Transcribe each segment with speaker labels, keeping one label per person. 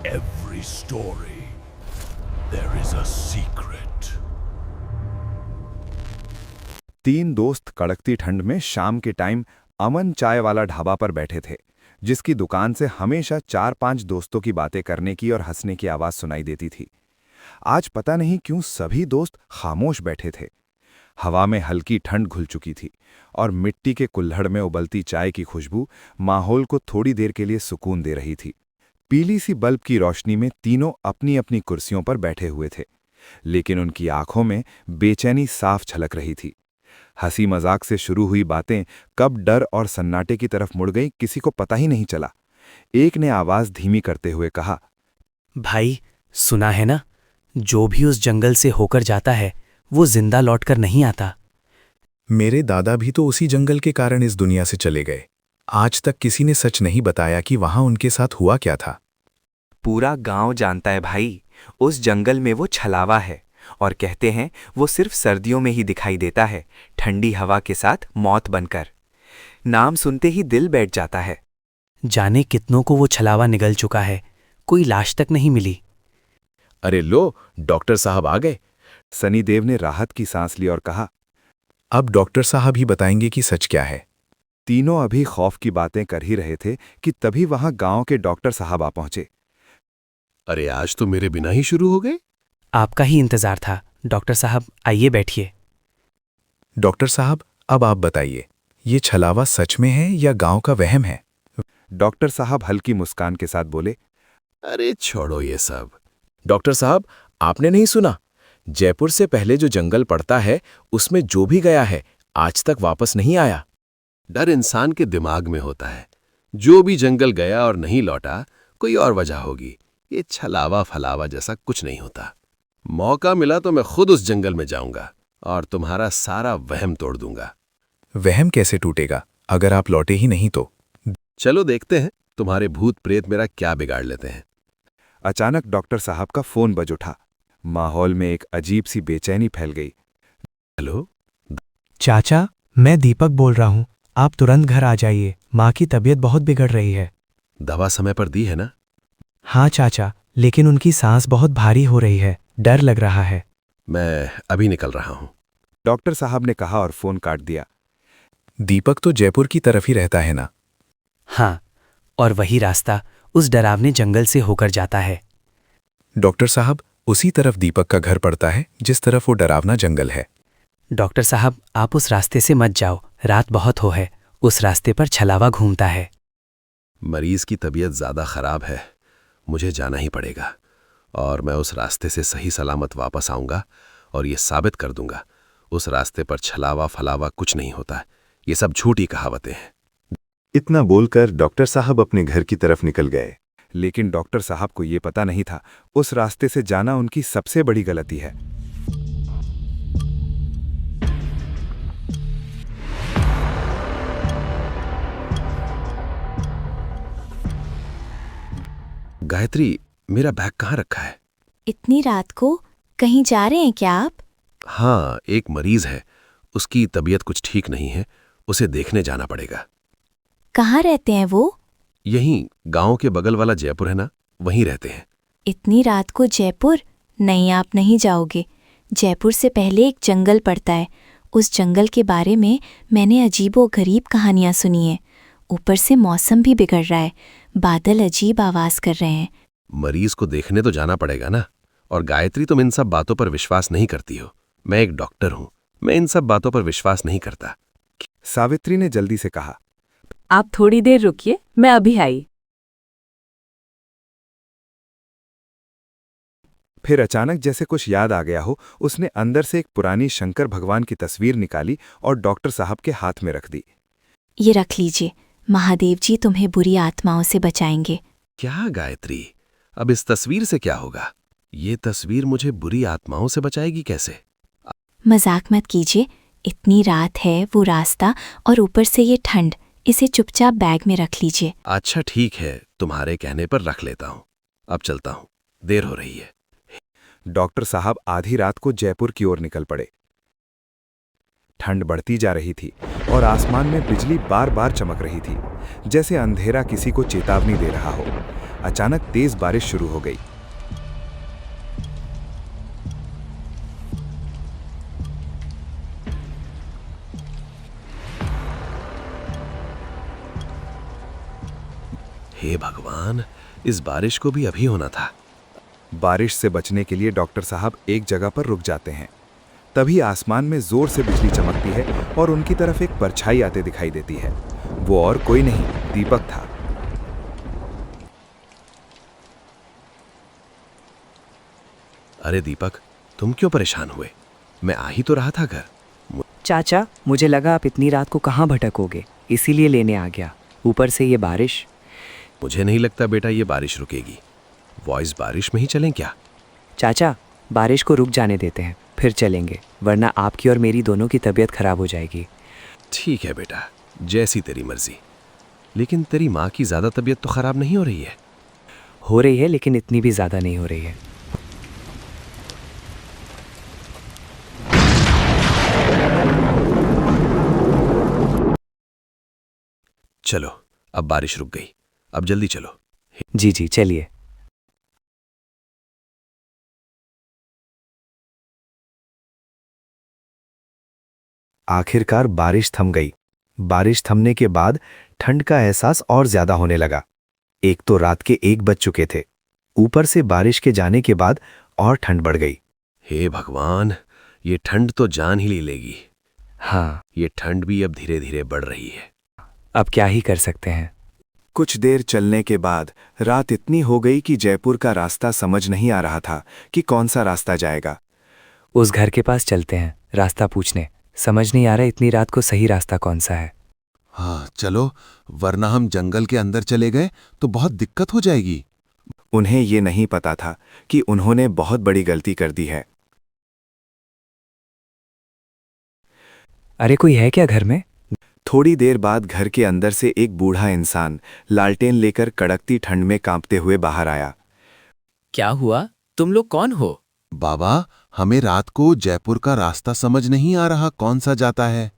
Speaker 1: every story, there is a secret.
Speaker 2: तीन दोस्त कड़कती ठंड में शाम के टाइम अमन चाय वाला ढाबा पर बैठे थे, जिसकी दुकान से हमेशा 4-5 दोस्तों की बातें करने की और हंसने की आवाज सुनाई देती थी। आज पता नहीं क्यों सभी दोस्त खामोश बैठे थे। हवा में हल्की ठंड घुल चुकी थी और मिट्टी के कुल्हड़ में उबलती चाय की खुशबू माहौल को थोड़ी देर के लिए सुकून दे रही थी। पीली सी बल्ब की रोशनी में तीनों अपनी अपनी कुर्सियों पर बैठे हुए थे, लेकिन उनकी आंखों में बेचैनी साफ झलक रही थी। हंसी मजाक से शुरू हुई बातें कब डर और सन्नाटे की तरफ मुड़ गई, किसी को पता ही नहीं चला। एक ने आवाज धीमी करते हुए कहा,
Speaker 3: भाई, सुना है ना, जो भी उस जंगल से होकर जाता है वो जिंदा लौटकर नहीं आता।
Speaker 4: मेरे दादा भी तो उसी जंगल के कारण इस दुनिया से चले गए। आज तक किसी ने सच नहीं बताया कि वहां उनके साथ हुआ क्या था।
Speaker 5: पूरा गांव जानता है भाई, उस जंगल में वो छलावा है और कहते हैं वो सिर्फ सर्दियों में ही दिखाई देता है, ठंडी हवा के साथ मौत बनकर। नाम सुनते ही दिल बैठ जाता है।
Speaker 3: जाने कितनों को वो छलावा निगल चुका है, कोई लाश तक नहीं मिली।
Speaker 6: अरे लो, डॉक्टर साहब आ गए।
Speaker 2: सनी देव ने राहत की सांस ली और कहा,
Speaker 4: अब डॉक्टर साहब ही बताएंगे कि सच क्या है।
Speaker 2: तीनों अभी खौफ की बातें कर ही रहे थे कि तभी वहां गांव के डॉक्टर साहब आ पहुंचे।
Speaker 1: अरे आज तो मेरे बिना ही शुरू हो गए।
Speaker 3: आपका ही इंतजार था। डॉक्टर साहब आइए बैठिए।
Speaker 4: डॉक्टर साहब, अब आप बताइए, ये छलावा सच में है या गांव का वहम है?
Speaker 2: डॉक्टर साहब हल्की मुस्कान के साथ बोले,
Speaker 1: अरे छोड़ो ये सब।
Speaker 6: डॉक्टर साहब, आपने नहीं सुना? जयपुर से पहले जो जंगल पड़ता है उसमें जो भी गया है आज तक वापस नहीं आया।
Speaker 1: डर इंसान के दिमाग में होता है। जो भी जंगल गया और नहीं लौटा, कोई और वजह होगी। ये छलावा फलावा जैसा कुछ नहीं होता। मौका मिला तो मैं खुद उस जंगल में जाऊंगा और तुम्हारा सारा वहम तोड़ दूंगा।
Speaker 4: वहम कैसे टूटेगा अगर आप लौटे ही नहीं तो?
Speaker 1: चलो देखते हैं तुम्हारे भूत प्रेत मेरा क्या बिगाड़ लेते हैं।
Speaker 2: अचानक डॉक्टर साहब का फोन बज उठा। माहौल में एक अजीब सी बेचैनी फैल गई।
Speaker 1: हेलो
Speaker 7: चाचा, मैं दीपक बोल रहा हूँ। आप तुरंत घर आ जाइए, माँ की तबीयत बहुत बिगड़ रही है।
Speaker 1: दवा समय पर दी है ना?
Speaker 7: हाँ चाचा, लेकिन उनकी सांस बहुत भारी हो रही है, डर लग रहा है।
Speaker 1: मैं अभी निकल रहा हूं।
Speaker 2: डॉक्टर साहब ने कहा और फोन काट दिया।
Speaker 4: दीपक तो जयपुर की तरफ ही रहता है ना?
Speaker 3: हाँ, और वही रास्ता उस डरावने जंगल से होकर जाता है।
Speaker 4: डॉक्टर साहब, उसी तरफ दीपक का घर पड़ता है जिस तरफ वो डरावना जंगल है।
Speaker 3: डॉक्टर साहब, आप उस रास्ते से मत जाओ, रात बहुत हो है। उस रास्ते पर छलावा घूमता है।
Speaker 1: मरीज की तबीयत ज्यादा खराब है, मुझे जाना ही पड़ेगा और मैं उस रास्ते से सही सलामत वापस आऊंगा और ये साबित कर दूंगा उस रास्ते पर छलावा फलावा कुछ नहीं होता। ये सब झूठी कहावतें हैं।
Speaker 2: इतना बोलकर डॉक्टर साहब अपने घर की तरफ निकल गए, लेकिन डॉक्टर साहब को ये पता नहीं था उस रास्ते से जाना उनकी सबसे बड़ी गलती है।
Speaker 1: गायत्री, मेरा बैग कहाँ रखा है?
Speaker 8: इतनी रात को कहीं जा रहे हैं क्या आप?
Speaker 1: हाँ, एक मरीज है, उसकी तबीयत कुछ ठीक नहीं है, उसे देखने जाना पड़ेगा।
Speaker 8: कहाँ रहते हैं वो?
Speaker 1: यहीं गांव के बगल वाला जयपुर है ना, वहीं रहते हैं।
Speaker 8: इतनी रात को जयपुर? नहीं, आप नहीं जाओगे। जयपुर से पहले एक जंगल पड़ता है। उस जंगल के बारे में मैंने अजीबोगरीब कहानियां सुनी हैं। ऊपर से मौसम भी बिगड़ रहा है, बादल अजीब आवाज कर रहे हैं।
Speaker 1: मरीज को देखने तो जाना पड़ेगा ना। और गायत्री, तुम इन सब बातों पर विश्वास नहीं करती हो। मैं एक डॉक्टर हूं, मैं इन सब बातों पर विश्वास नहीं करता।
Speaker 2: सावित्री ने जल्दी से कहा,
Speaker 9: आप थोड़ी देर रुकिए, मैं अभी आई।
Speaker 2: फिर अचानक जैसे कुछ याद आ गया हो, उसने अंदर से एक पुरानी शंकर भगवान की तस्वीर निकाली और डॉक्टर साहब के हाथ में रख दी।
Speaker 8: ये रख लीजिए, महादेव जी तुम्हें बुरी आत्माओं से बचाएंगे।
Speaker 1: क्या गायत्री, अब इस तस्वीर से क्या होगा? ये तस्वीर मुझे बुरी आत्माओं से बचाएगी कैसे?
Speaker 8: मजाक मत कीजिए, इतनी रात है, वो रास्ता और ऊपर से ये ठंड। इसे चुपचाप बैग में रख लीजिए।
Speaker 1: अच्छा ठीक है, तुम्हारे कहने पर रख लेता हूं। अब चलता हूं, देर हो रही है।
Speaker 2: डॉक्टर साहब आधी रात को जयपुर की ओर निकल पड़े। ठंड बढ़ती जा रही थी और आसमान में बिजली बार बार चमक रही थी, जैसे अंधेरा किसी को चेतावनी दे रहा हो। अचानक तेज बारिश शुरू हो गई।
Speaker 1: हे भगवान, इस बारिश को भी अभी होना था।
Speaker 2: बारिश से बचने के लिए डॉक्टर साहब एक जगह पर रुक जाते हैं। तभी आसमान में जोर से बिजली चमकती है और उनकी तरफ एक परछाई आते दिखाई देती है। वो और कोई नहीं, दीपक था।
Speaker 1: अरे दीपक, तुम क्यों परेशान हुए? मैं आ ही तो रहा था घर।
Speaker 3: चाचा, मुझे लगा आप इतनी रात को कहाँ भटकोगे, इसीलिए लेने आ गया। ऊपर से ये बारिश।
Speaker 1: मुझे नहीं लगता बेटा ये बारिश रुकेगी। वॉइस बारिश में ही चलें क्या?
Speaker 3: चाचा, बारिश को रुक जाने देते हैं, फिर चलेंगे, वरना आपकी और मेरी दोनों की तबीयत खराब हो जाएगी।
Speaker 1: ठीक है बेटा, जैसी तेरी मर्जी। लेकिन तेरी माँ की ज़्यादा तबीयत तो खराब नहीं हो रही है?
Speaker 3: हो रही है, लेकिन इतनी भी ज़्यादा नहीं हो रही है।
Speaker 1: चलो, अब बारिश रुक गई, अब जल्दी चलो।
Speaker 3: जी जी, चलिए।
Speaker 2: आखिरकार बारिश थम गई। बारिश थमने के बाद ठंड का एहसास और ज्यादा होने लगा। एक तो रात के 1 बज चुके थे, ऊपर से बारिश के जाने के बाद और ठंड बढ़ गई।
Speaker 1: हे भगवान, ये ठंड तो जान ही ले लेगी।
Speaker 3: हाँ,
Speaker 1: ये ठंड भी अब धीरे धीरे बढ़ रही है।
Speaker 3: अब क्या ही कर सकते हैं।
Speaker 2: कुछ देर चलने के बाद रात इतनी हो गई कि जयपुर का रास्ता समझ नहीं आ रहा था कि कौन सा रास्ता जाएगा।
Speaker 3: उस घर के पास चलते हैं रास्ता पूछने। समझ नहीं आ रहा इतनी रात को सही रास्ता कौन सा है।
Speaker 1: हाँ चलो, वरना हम जंगल के अंदर चले गए तो बहुत दिक्कत हो जाएगी।
Speaker 2: उन्हें ये नहीं पता था कि उन्होंने बहुत बड़ी गलती कर दी है।
Speaker 3: अरे कोई है क्या घर में?
Speaker 2: थोड़ी देर बाद घर के अंदर से एक बूढ़ा इंसान लालटेन लेकर कड़कती ठंड में कांपते हुए बाहर आया।
Speaker 6: क्या हुआ? तुम लोग कौन हो?
Speaker 1: बाबा, हमें रात को जयपुर का रास्ता समझ नहीं आ रहा, कौन सा जाता है।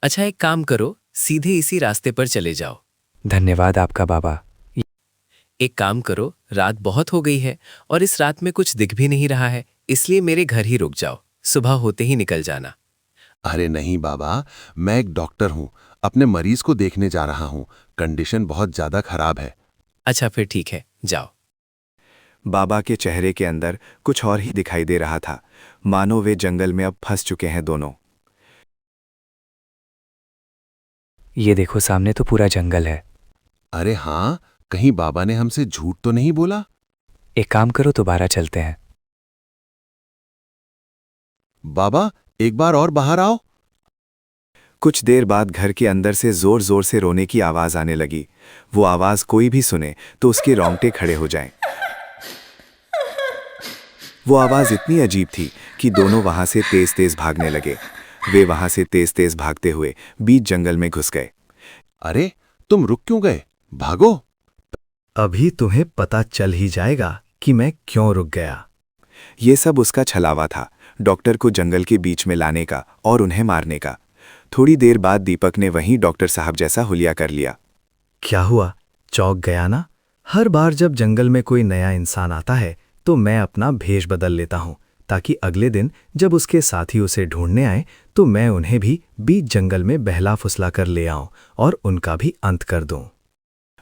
Speaker 6: अच्छा, एक काम करो, सीधे इसी रास्ते पर चले जाओ।
Speaker 3: धन्यवाद आपका बाबा।
Speaker 6: एक काम करो, रात बहुत हो गई है और इस रात में कुछ दिख भी नहीं रहा है, इसलिए मेरे घर ही रुक जाओ, सुबह होते ही निकल जाना।
Speaker 1: अरे नहीं बाबा, मैं एक डॉक्टर हूँ, अपने मरीज को देखने जा रहा हूँ। कंडीशन बहुत ज्यादा खराब है।
Speaker 6: अच्छा फिर ठीक है, जाओ।
Speaker 2: बाबा के चेहरे के अंदर कुछ और ही दिखाई दे रहा था, मानो वे जंगल में अब फंस चुके हैं दोनों।
Speaker 3: ये देखो, सामने तो पूरा जंगल है।
Speaker 1: अरे हाँ, कहीं बाबा ने हमसे झूठ तो नहीं बोला?
Speaker 3: एक काम करो, दोबारा चलते हैं।
Speaker 1: बाबा, एक बार और बाहर आओ।
Speaker 2: कुछ देर बाद घर के अंदर से जोर जोर से रोने की आवाज आने लगी। वो आवाज कोई भी सुने तो उसके रोंगटे खड़े हो जाएं। वो आवाज इतनी अजीब थी कि दोनों वहां से तेज तेज भागने लगे। वे वहां से तेज तेज भागते हुए बीच जंगल में घुस गए।
Speaker 1: अरे तुम रुक क्यों गए? भागो।
Speaker 4: अभी तुम्हें पता चल ही जाएगा कि मैं क्यों रुक गया।
Speaker 2: ये सब उसका छलावा था, डॉक्टर को जंगल के बीच में लाने का और उन्हें मारने का। थोड़ी देर बाद दीपक ने वहीं डॉक्टर साहब जैसा हुलिया कर लिया।
Speaker 4: क्या हुआ, चौंक गया ना? हर बार जब जंगल में कोई नया इंसान आता है तो मैं अपना भेष बदल लेता हूं, ताकि अगले दिन जब उसके साथी उसे ढूंढने आए तो मैं उन्हें भी बीच जंगल में बहला फुसला कर ले आऊं और उनका भी अंत कर दूं।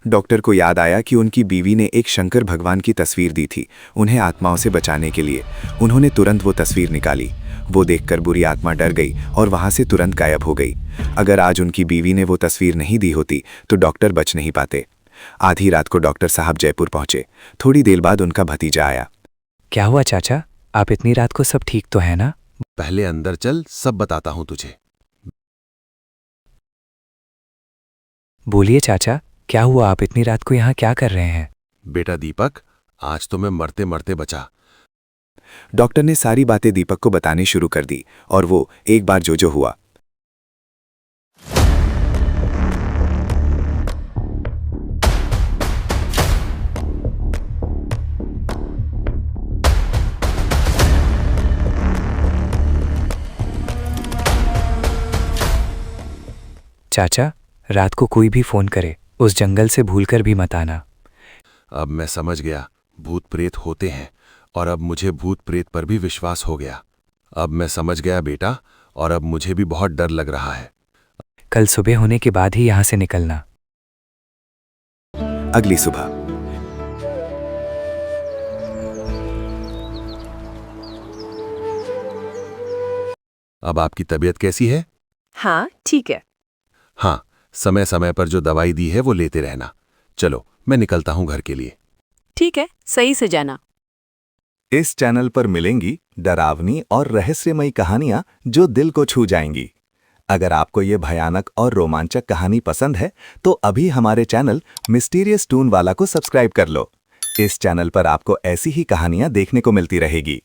Speaker 2: डॉक्टर को याद आया कि उनकी बीवी ने एक शंकर भगवान की तस्वीर दी थी उन्हें आत्माओं से बचाने के लिए। उन्होंने तुरंत वो तस्वीर निकाली। वो देखकर बुरी आत्मा डर गई और वहां से तुरंत गायब हो गई। अगर आज उनकी बीवी ने वो तस्वीर नहीं दी होती तो डॉक्टर बच नहीं पाते। आधी रात को डॉक्टर साहब जयपुर पहुंचे। थोड़ी देर बाद उनका भतीजा आया।
Speaker 3: क्या हुआ चाचा, आप इतनी रात को सब ठीक तो है ना?
Speaker 1: पहले अंदर चल, सब बताता हूं तुझे।
Speaker 3: बोलिए चाचा, क्या हुआ? आप इतनी रात को यहाँ क्या कर रहे हैं?
Speaker 1: बेटा दीपक, आज तो मैं मरते मरते बचा।
Speaker 2: डॉक्टर ने सारी बातें दीपक को बतानी शुरू कर दी और वो एक बार जो हुआ।
Speaker 3: चाचा, रात को कोई भी फोन करे, उस जंगल से भूलकर भी मत आना।
Speaker 1: अब मैं समझ गया, भूत प्रेत होते हैं, और अब मुझे भूत प्रेत पर भी विश्वास हो गया। अब मैं समझ गया बेटा, और अब मुझे भी बहुत डर लग रहा है।
Speaker 3: कल सुबह होने के बाद ही यहाँ से निकलना।
Speaker 2: अगली सुबह
Speaker 1: अब आपकी तबीयत कैसी है?
Speaker 9: हाँ ठीक है।
Speaker 1: हाँ, समय समय पर जो दवाई दी है वो लेते रहना। चलो मैं निकलता हूँ घर के लिए।
Speaker 9: ठीक है, सही से जाना।
Speaker 2: इस चैनल पर मिलेंगी डरावनी और रहस्यमयी कहानियां जो दिल को छू जाएंगी। अगर आपको ये भयानक और रोमांचक कहानी पसंद है तो अभी हमारे चैनल मिस्टीरियस टून वाला को सब्सक्राइब कर लो। इस चैनल पर आपको ऐसी ही कहानियां देखने को मिलती रहेगी।